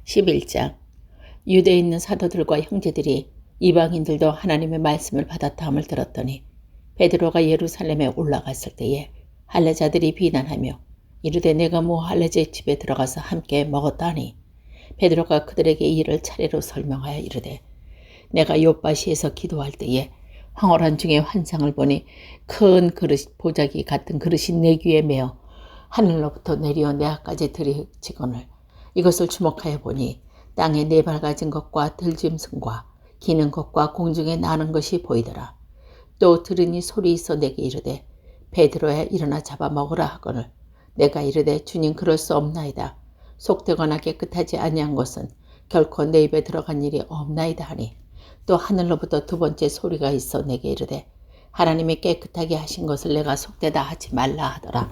11장. 유대에 있는 사도들과 형제들이 이방인들도 하나님의 말씀을 받았다 함을 들었더니 베드로가 예루살렘에 올라갔을 때에 할례자들이 비난하며 이르되 내가 뭐 할례자의 집에 들어가서 함께 먹었다 하니 베드로가 그들에게 이 일을 차례로 설명하여 이르되 내가 욥바시에서 기도할 때에 황홀한 중에 환상을 보니 큰 그릇 보자기 같은 그릇이 내 귀에 매어 하늘로부터 내려 내 앞까지 들이치거늘 이것을 주목하여 보니 땅에 네 발 가진 것과 들짐승과 기는 것과 공중에 나는 것이 보이더라. 또 들으니 소리 있어 내게 이르되 베드로야 일어나 잡아 먹으라 하거늘 내가 이르되 주님 그럴 수 없나이다. 속되거나 깨끗하지 아니한 것은 결코 내 입에 들어간 일이 없나이다 하니 또 하늘로부터 두 번째 소리가 있어 내게 이르되 하나님이 깨끗하게 하신 것을 내가 속되다 하지 말라 하더라.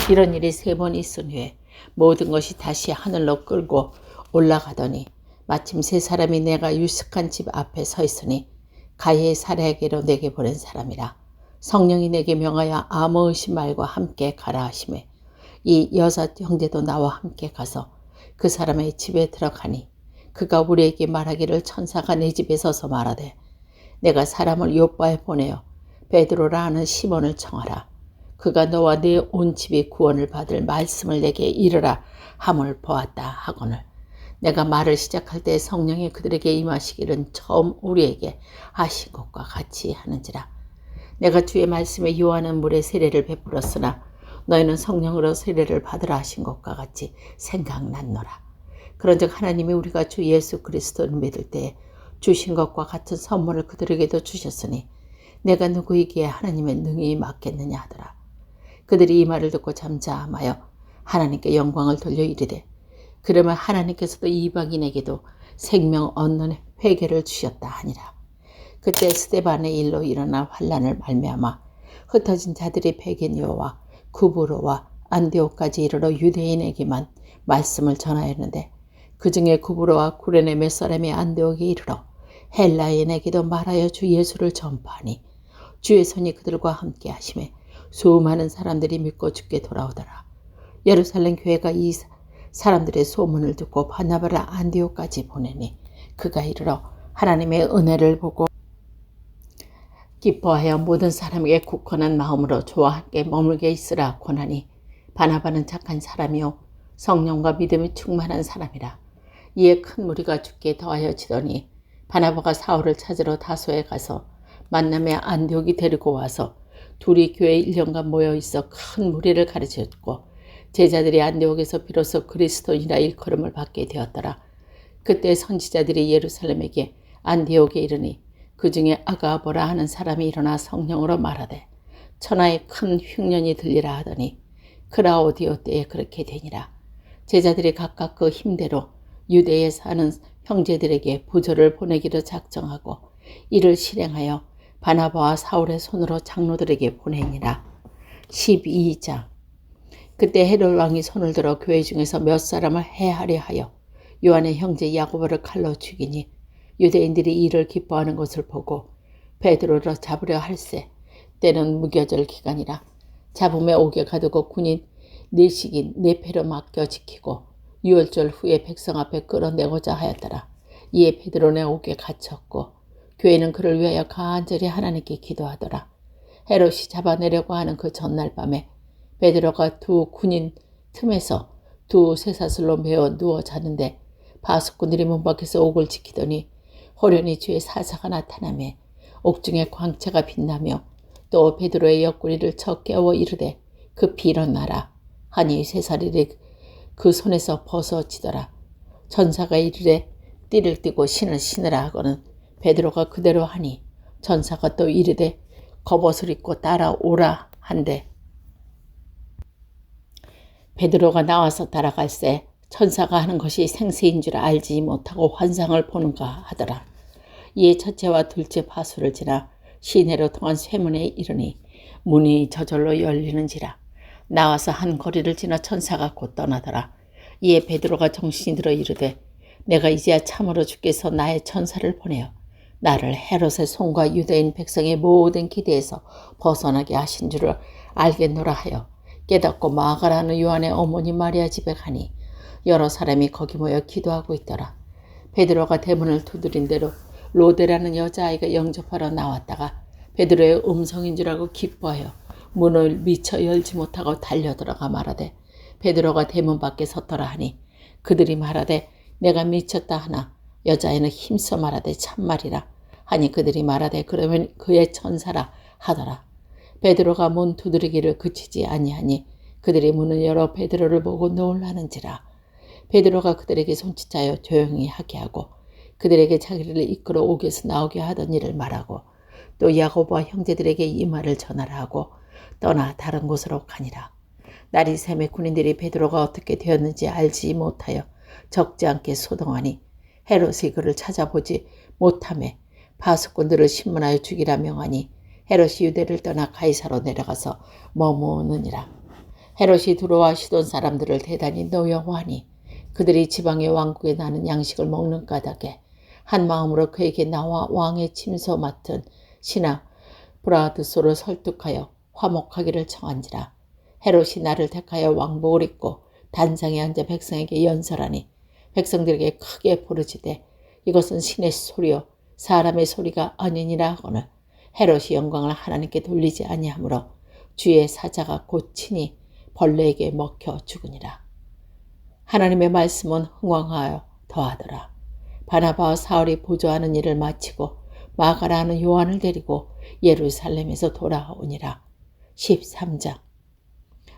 이런 일이 3번 있은 후에 모든 것이 다시 하늘로 끌고 올라가더니 마침 3사람이 내가 유숙한 집 앞에 서 있으니 가히 사례에게로 내게 보낸 사람이라. 성령이 내게 명하여 아무 의심 말고 함께 가라 하시매 이 여자 형제도 나와 함께 가서 그 사람의 집에 들어가니 그가 우리에게 말하기를 천사가 내 집에 서서 말하되 내가 사람을 욥바에 보내어 베드로라 하는 시몬을 청하라. 그가 너와 네 온 집이 구원을 받을 말씀을 내게 이르라 함을 보았다 하거늘 내가 말을 시작할 때 성령이 그들에게 임하시기는 처음 우리에게 하신 것과 같이 하는지라. 내가 주의 말씀에 요하는 물에 세례를 베풀었으나 너희는 성령으로 세례를 받으라 하신 것과 같이 생각났노라. 그런즉 하나님이 우리가 주 예수 그리스도를 믿을 때 주신 것과 같은 선물을 그들에게도 주셨으니 내가 누구이기에 하나님의 능히 맡겠느냐 하더라. 그들이 이 말을 듣고 잠잠하여 하나님께 영광을 돌려 이르되 그러면 하나님께서도 이방인에게도 생명 얻는 회개를 주셨다 하니라. 그때 스데반의 일로 일어난 환란을 말미암아 흩어진 자들이 베게니오와 구브로와 안디옥까지 이르러 유대인에게만 말씀을 전하였는데 그 중에 구브로와 구레네 몇 사람이 안디옥에 이르러 헬라인에게도 말하여 주 예수를 전파하니 주의 손이 그들과 함께 하심에 수많은 사람들이 믿고 주께 돌아오더라. 예루살렘 교회가 이 사람들의 소문을 듣고 바나바를 안디옥까지 보내니 그가 이르러 하나님의 은혜를 보고 기뻐하여 모든 사람에게 굳건한 마음으로 저와 함께 머물게 있으라 권하니 바나바는 착한 사람이요 성령과 믿음이 충만한 사람이라. 이에 큰 무리가 주께 더하여 지더니 바나바가 사울을 찾으러 다소에 가서 만남에 안디옥이 데리고 와서 둘이 교회에 1년간 모여 있어 큰 무리를 가르쳤고 제자들이 안디옥에서 비로소 그리스도인이라 일컬음을 받게 되었더라. 그때 선지자들이 예루살렘에게 안디옥에 이르니 그 중에 아가보라 하는 사람이 일어나 성령으로 말하되 천하에 큰 흉년이 들리라 하더니 그라오디오 때에 그렇게 되니라. 제자들이 각각 그 힘대로 유대에 사는 형제들에게 부조를 보내기로 작정하고 이를 실행하여 바나바와 사울의 손으로 장로들에게 보내니라. 12장. 그때 헤롯 왕이 손을 들어 교회 중에서 몇 사람을 해하려 하여 요한의 형제 야고보를 칼로 죽이니 유대인들이 이를 기뻐하는 것을 보고 베드로를 잡으려 할세 때는 무교절 기간이라. 잡음에 옥에 가두고 군인 4식인 4패로 맡겨 지키고 6월절 후에 백성 앞에 끌어내고자 하였더라. 이에 베드로는 옥에 갇혔고 교회는 그를 위하여 간절히 하나님께 기도하더라. 헤롯이 잡아내려고 하는 그 전날 밤에 베드로가 두 군인 틈에서 두 쇠사슬로 메어 누워 자는데 바숫꾼들이 문 밖에서 옥을 지키더니 호련히 주의 사자가 나타나며 옥중에 광채가 빛나며 또 베드로의 옆구리를 쳐 깨워 이르되 급히 일어나라 하니 쇠사슬이 그 손에서 벗어지더라. 전사가 이르되 띠를 띠고 신을 신으라 하고는 베드로가 그대로 하니 전사가 또 이르되 겉옷을 입고 따라오라 한데 베드로가 나와서 따라갈새 천사가 하는 것이 생세인 줄 알지 못하고 환상을 보는가 하더라. 이에 첫째와 둘째 파수를 지나 시내로 통한 쇠문에 이르니 문이 저절로 열리는지라. 나와서 한 거리를 지나 천사가 곧 떠나더라. 이에 베드로가 정신이 들어 이르되 내가 이제야 참으로 주께서 나의 천사를 보내어 나를 헤롯의 손과 유대인 백성의 모든 기대에서 벗어나게 하신 줄을 알겠노라 하여 깨닫고 마가라는 요한의 어머니 마리아 집에 가니 여러 사람이 거기 모여 기도하고 있더라. 베드로가 대문을 두드린 대로 로데라는 여자아이가 영접하러 나왔다가 베드로의 음성인 줄 알고 기뻐하여 문을 미처 열지 못하고 달려들어가 말하되 베드로가 대문 밖에 섰더라 하니 그들이 말하되 내가 미쳤다 하나 여자아이는 힘써 말하되 참말이라 하니 그들이 말하되 그러면 그의 천사라 하더라. 베드로가 문 두드리기를 그치지 아니하니 그들이 문을 열어 베드로를 보고 놀라는지라. 베드로가 그들에게 손짓하여 조용히 하게 하고 그들에게 자기를 이끌어 옥에서 나오게 하던 일을 말하고 또 야고보와 형제들에게 이 말을 전하라 하고 떠나 다른 곳으로 가니라. 날이 새매 군인들이 베드로가 어떻게 되었는지 알지 못하여 적지 않게 소동하니 헤롯이 그를 찾아보지 못하매 파수꾼들을 신문하여 죽이라 명하니 헤롯이 유대를 떠나 가이사로 내려가서 머무느니라. 헤롯이 두로와 시돈 사람들을 대단히 노여워하니 그들이 지방의 왕국에 나는 양식을 먹는 까닭에 한 마음으로 그에게 나와 왕의 침소 맡은 신하 브라드소를 설득하여 화목하기를 청한지라. 헤롯이 나를 택하여 왕복을 입고 단상에 앉아 백성에게 연설하니 백성들에게 크게 부르짖되 이것은 신의 소리요 사람의 소리가 아니니라 하거늘 헤롯이 영광을 하나님께 돌리지 아니하므로 주의 사자가 곧 친히 벌레에게 먹혀 죽으니라. 하나님의 말씀은 흥왕하여 더하더라. 바나바와 사울이 보조하는 일을 마치고 마가라 하는 요한을 데리고 예루살렘에서 돌아오니라. 13장.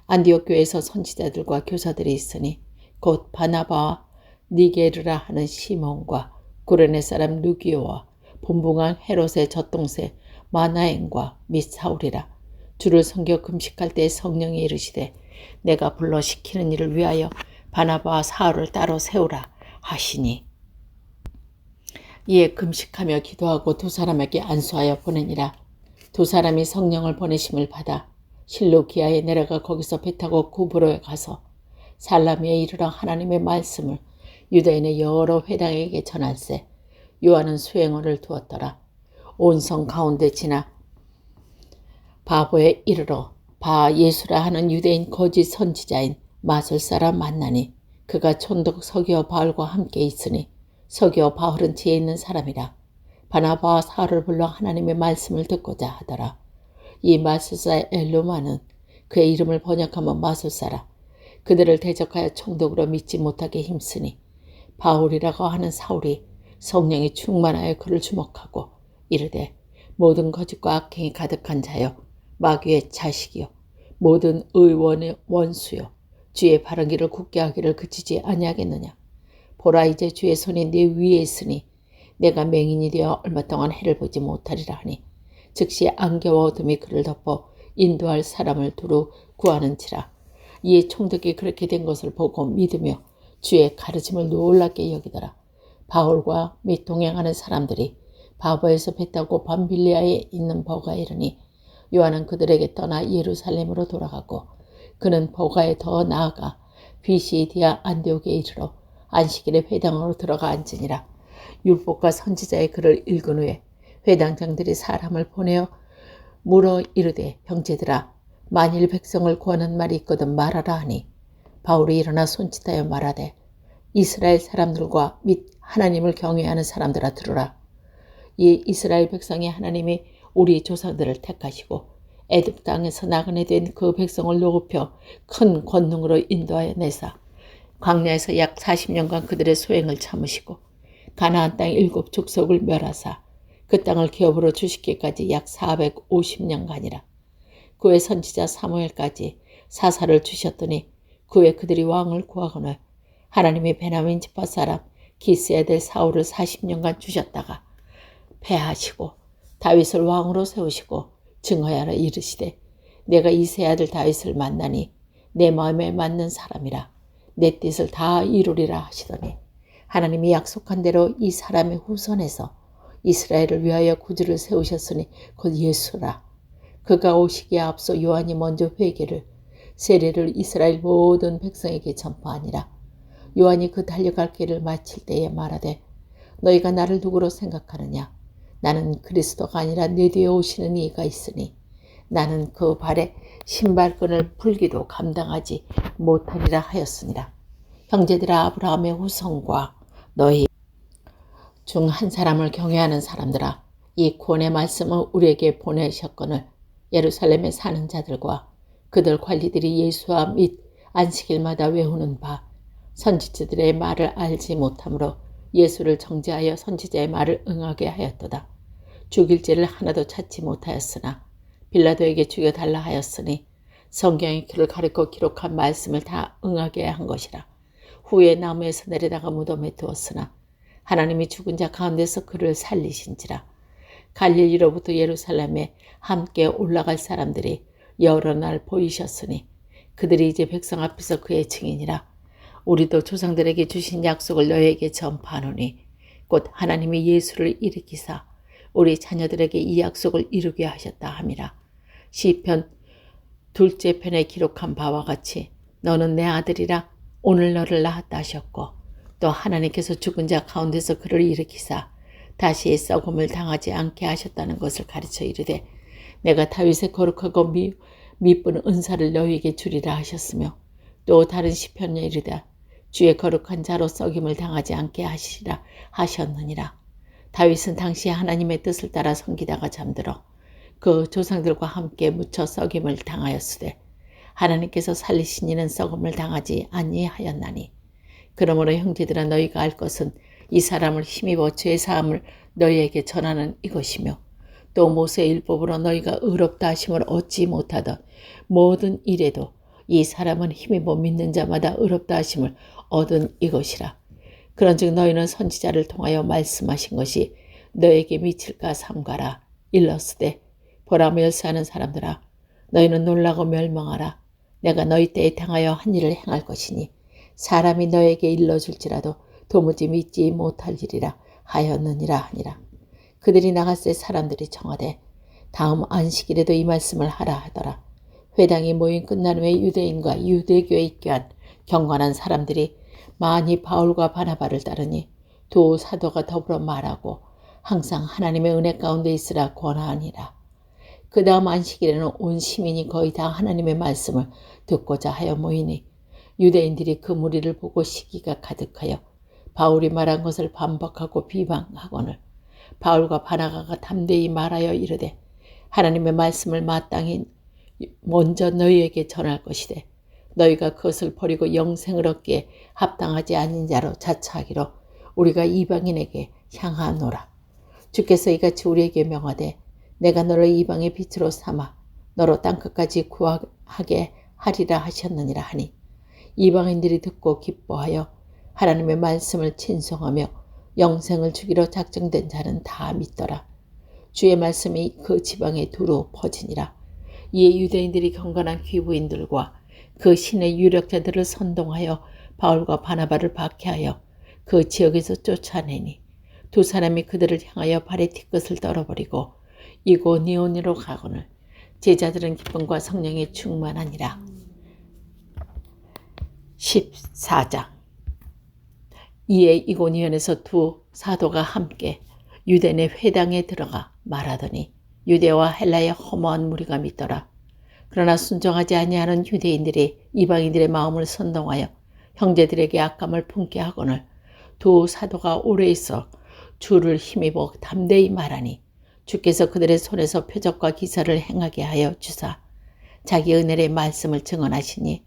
안디옥 교회에서 선지자들과 교사들이 있으니 곧 바나바와 니게르라 하는 시몬과 구레네 사람 루기오와 분봉한 헤롯의 젖동생 마나엔과 및 사울이라. 주를 섬겨 금식할 때 성령이 이르시되 내가 불러 시키는 일을 위하여 바나바와 사울을 따로 세우라 하시니 이에 금식하며 기도하고 두 사람에게 안수하여 보내니라. 두 사람이 성령을 보내심을 받아 실루기아에 내려가 거기서 배 타고 구브로에 가서 살라미에 이르러 하나님의 말씀을 유대인의 여러 회당에게 전할세. 요한은 수행원을 두었더라. 온 성 가운데 지나 바보에 이르러 바 예수라 하는 유대인 거짓 선지자인 마술사라 만나니 그가 촌독 서기오 바울과 함께 있으니 서기오 바울은 지혜 있는 사람이라. 바나바와 사울을 불러 하나님의 말씀을 듣고자 하더라. 이 마술사 엘루마는 그의 이름을 번역하면 마술사라. 그들을 대적하여 총독으로 믿지 못하게 힘쓰니 바울이라고 하는 사울이 성령이 충만하여 그를 주목하고 이르되 모든 거짓과 악행이 가득한 자여 마귀의 자식이요 모든 의원의 원수요 주의 바른 길을 굳게 하기를 그치지 아니하겠느냐. 보라 이제 주의 손이 네 위에 있으니 내가 맹인이 되어 얼마 동안 해를 보지 못하리라 하니 즉시 안개와 어둠이 그를 덮어 인도할 사람을 두루 구하는지라. 이에 총독이 그렇게 된 것을 보고 믿으며 주의 가르침을 놀랍게 여기더라. 바울과 및 동행하는 사람들이 바보에서 배 타고 밤빌리아에 있는 버가에 이르니 요한은 그들에게 떠나 예루살렘으로 돌아가고 그는 버가에 더 나아가 비시디아 안디옥에 이르러 안식일에 회당으로 들어가 앉으니라. 율법과 선지자의 글을 읽은 후에 회당장들이 사람을 보내어 물어 이르되 형제들아 만일 백성을 구하는 말이 있거든 말하라 하니 바울이 일어나 손짓하여 말하되 이스라엘 사람들과 및 하나님을 경외하는 사람들아 들으라. 이 이스라엘 백성이 하나님이 우리 조상들을 택하시고 애굽 땅에서 나그네 된 그 백성을 높여 큰 권능으로 인도하여 내사 광야에서 약 40년간 그들의 소행을 참으시고 가나안 땅 7 족속을 멸하사 그 땅을 기업으로 주시기까지 약 450년간이라. 그의 선지자 사무엘까지 사사를 주셨더니 그의 그들이 왕을 구하거늘 하나님이 베냐민 지파 사람 기스의 아들 사울을 40년간 주셨다가 패하시고 다윗을 왕으로 세우시고 증거하여 이르시되 내가 이새의 아들 다윗을 만나니 내 마음에 맞는 사람이라 내 뜻을 다 이루리라 하시더니 하나님이 약속한 대로 이 사람의 후손에서 이스라엘을 위하여 구주를 세우셨으니 곧 예수라. 그가 오시기에 앞서 요한이 먼저 회개를 세례를 이스라엘 모든 백성에게 전파하니라. 요한이 그 달려갈 길을 마칠 때에 말하되 너희가 나를 누구로 생각하느냐. 나는 그리스도가 아니라 내 뒤에 오시는 이가 있으니 나는 그 발에 신발끈을 풀기도 감당하지 못하리라 하였으니라. 형제들아, 아브라함의 후손과 너희 중 한 사람을 경외하는 사람들아, 이 구원의 말씀을 우리에게 보내셨거늘 예루살렘에 사는 자들과 그들 관리들이 예수와 및 안식일마다 외우는 바 선지자들의 말을 알지 못하므로 예수를 정죄하여 선지자의 말을 응하게 하였도다. 죽일 죄를 하나도 찾지 못하였으나 빌라도에게 죽여달라 하였으니 성경이 그를 가리켜 기록한 말씀을 다 응하게 한 것이라. 후에 나무에서 내려다가 무덤에 두었으나 하나님이 죽은 자 가운데서 그를 살리신지라. 갈릴리로부터 예루살렘에 함께 올라갈 사람들이 여러 날 보이셨으니 그들이 이제 백성 앞에서 그의 증인이라. 우리도 조상들에게 주신 약속을 너희에게 전파하노니 곧 하나님이 예수를 일으키사 우리 자녀들에게 이 약속을 이루게 하셨다 함이라. 시편 둘째 편에 기록한 바와 같이 너는 내 아들이라 오늘 너를 낳았다 하셨고 또 하나님께서 죽은 자 가운데서 그를 일으키사 다시 썩음을 당하지 않게 하셨다는 것을 가르쳐 이르되 내가 다윗의 거룩하고 미쁜 은사를 너희에게 주리라 하셨으며 또 다른 시편에 이르되 주의 거룩한 자로 썩임을 당하지 않게 하시리라 하셨느니라. 다윗은 당시 하나님의 뜻을 따라 섬기다가 잠들어 그 조상들과 함께 묻혀 썩임을 당하였으되 하나님께서 살리신 이는 썩음을 당하지 아니하였나니 그러므로 형제들아 너희가 알 것은 이 사람을 힘입어 죄 사함을 너희에게 전하는 이것이며 또 모세의 율법으로 너희가 의롭다 하심을 얻지 못하던 모든 일에도 이 사람은 힘입어 믿는 자마다 의롭다 하심을 얻은 이것이라. 그런즉 너희는 선지자를 통하여 말씀하신 것이 너에게 미칠까 삼가라. 일렀으되 보라 멸시하는 사람들아 너희는 놀라고 멸망하라. 내가 너희 때에 당하여 한 일을 행할 것이니 사람이 너에게 일러줄지라도 도무지 믿지 못할 일이라 하였느니라 하니라. 그들이 나갔을 사람들이 청하되 다음 안식일에도 이 말씀을 하라 하더라. 회당이 모인 끝난 후에 유대인과 유대교에 입교한 경건한 사람들이 많이 바울과 바나바를 따르니 두 사도가 더불어 말하고 항상 하나님의 은혜 가운데 있으라 권하니라. 그 다음 안식일에는 온 시민이 거의 다 하나님의 말씀을 듣고자 하여 모이니 유대인들이 그 무리를 보고 시기가 가득하여 바울이 말한 것을 반박하고 비방하거늘 바울과 바나바가 담대히 말하여 이르되 하나님의 말씀을 마땅히 먼저 너희에게 전할 것이되 너희가 그것을 버리고 영생을 얻기에 합당하지 아닌 자로 자처하기로 우리가 이방인에게 향하노라. 주께서 이같이 우리에게 명하되 내가 너를 이방의 빛으로 삼아 너로 땅끝까지 구하게 하리라 하셨느니라 하니 이방인들이 듣고 기뻐하여 하나님의 말씀을 친송하며 영생을 주기로 작정된 자는 다 믿더라. 주의 말씀이 그 지방에 두루 퍼지니라. 이에 유대인들이 경건한 귀부인들과 그 신의 유력자들을 선동하여 바울과 바나바를 박해하여 그 지역에서 쫓아내니 두 사람이 그들을 향하여 발에 티끝을 떨어버리고 이고니온으로 가거늘 제자들은 기쁨과 성령에 충만하니라. 14장. 이에 이고니온에서 두 사도가 함께 유대 내 회당에 들어가 말하더니 유대와 헬라의 허무한 무리가 믿더라. 그러나 순종하지 아니하는 유대인들이 이방인들의 마음을 선동하여 형제들에게 악감을 품게 하거늘 두 사도가 오래 있어 주를 힘입어 담대히 말하니 주께서 그들의 손에서 표적과 기사를 행하게 하여 주사 자기 은혜의 말씀을 증언하시니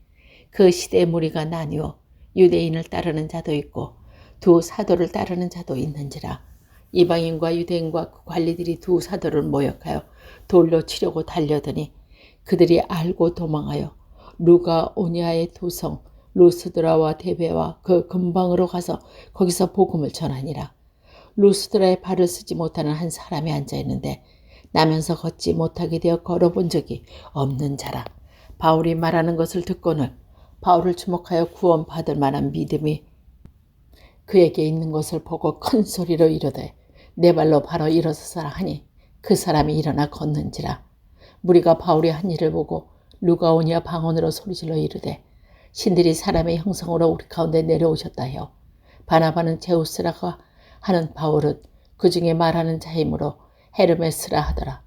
그 시대의 무리가 나뉘어 유대인을 따르는 자도 있고 두 사도를 따르는 자도 있는지라. 이방인과 유대인과 그 관리들이 두 사도를 모욕하여 돌로 치려고 달려더니 그들이 알고 도망하여 루가오니아의 도성 루스드라와 데베와 그 근방으로 가서 거기서 복음을 전하니라. 루스드라에 발을 쓰지 못하는 한 사람이 앉아있는데 나면서 걷지 못하게 되어 걸어본 적이 없는 자라. 바울이 말하는 것을 듣고는 바울을 주목하여 구원받을 만한 믿음이 그에게 있는 것을 보고 큰 소리로 이르되 내 발로 바로 일어서라 하니 그 사람이 일어나 걷는지라. 무리가 바울이 한 일을 보고 루가오니아 방언으로 소리질러 이르되 신들이 사람의 형성으로 우리 가운데 내려오셨다 하여 바나바는 제우스라고 하는 바울은 그 중에 말하는 자이므로 헤르메스라 하더라.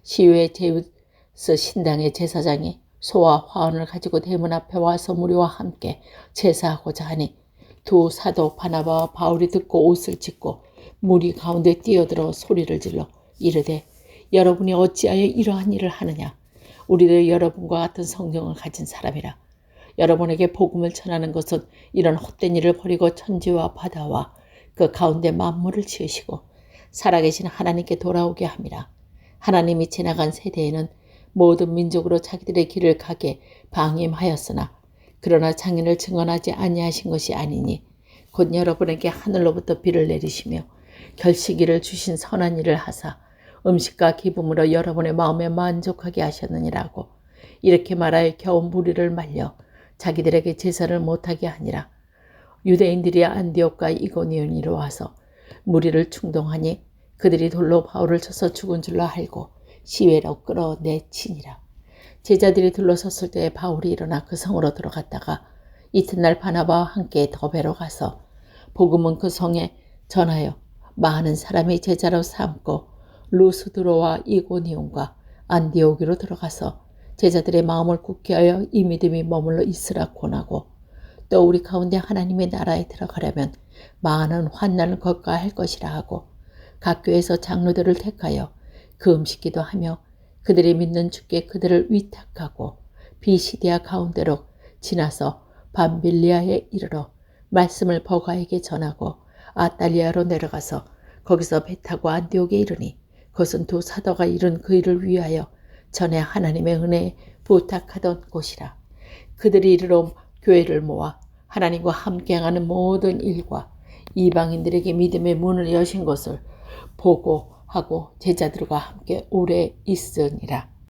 시외 제우스 신당의 제사장이 소와 화원을 가지고 대문 앞에 와서 무리와 함께 제사하고자 하니 두 사도 바나바와 바울이 듣고 옷을 찢고 무리 가운데 뛰어들어 소리를 질러 이르되 여러분이 어찌하여 이러한 일을 하느냐. 우리도 여러분과 같은 성령을 가진 사람이라. 여러분에게 복음을 전하는 것은 이런 헛된 일을 버리고 천지와 바다와 그 가운데 만물을 지으시고 살아계신 하나님께 돌아오게 함이라. 하나님이 지나간 세대에는 모든 민족으로 자기들의 길을 가게 방임하였으나 그러나 장인을 증언하지 아니하신 것이 아니니 곧 여러분에게 하늘로부터 비를 내리시며 결식이를 주신 선한 일을 하사 음식과 기쁨으로 여러분의 마음에 만족하게 하셨느니라고. 이렇게 말하여 겨우 무리를 말려 자기들에게 제사를 못하게 하니라. 유대인들이 안디옥과 이고니온으로 와서 무리를 충동하니 그들이 돌로 바울을 쳐서 죽은 줄로 알고 시외로 끌어내치니라. 제자들이 둘러섰을 때에 바울이 일어나 그 성으로 들어갔다가 이튿날 바나바와 함께 더베로 가서 복음은 그 성에 전하여 많은 사람이 제자로 삼고 루스드로와 이고니온과 안디오기로 들어가서 제자들의 마음을 굳게 하여 이 믿음이 머물러 있으라 권하고 또 우리 가운데 하나님의 나라에 들어가려면 많은 환난을 겪어야 할 것이라 하고 각 교회에서 장로들을 택하여 그 음식기도 하며 그들이 믿는 주께 그들을 위탁하고 비시디아 가운데로 지나서 밤빌리아에 이르러 말씀을 버가에게 전하고 아탈리아로 내려가서 거기서 배 타고 안디옥에 이르니 그것은 두 사도가 이룬 그 일을 위하여 전에 하나님의 은혜에 부탁하던 곳이라. 그들이 이르러 교회를 모아 하나님과 함께하는 모든 일과 이방인들에게 믿음의 문을 여신 것을 보고하고 제자들과 함께 오래 있으니라.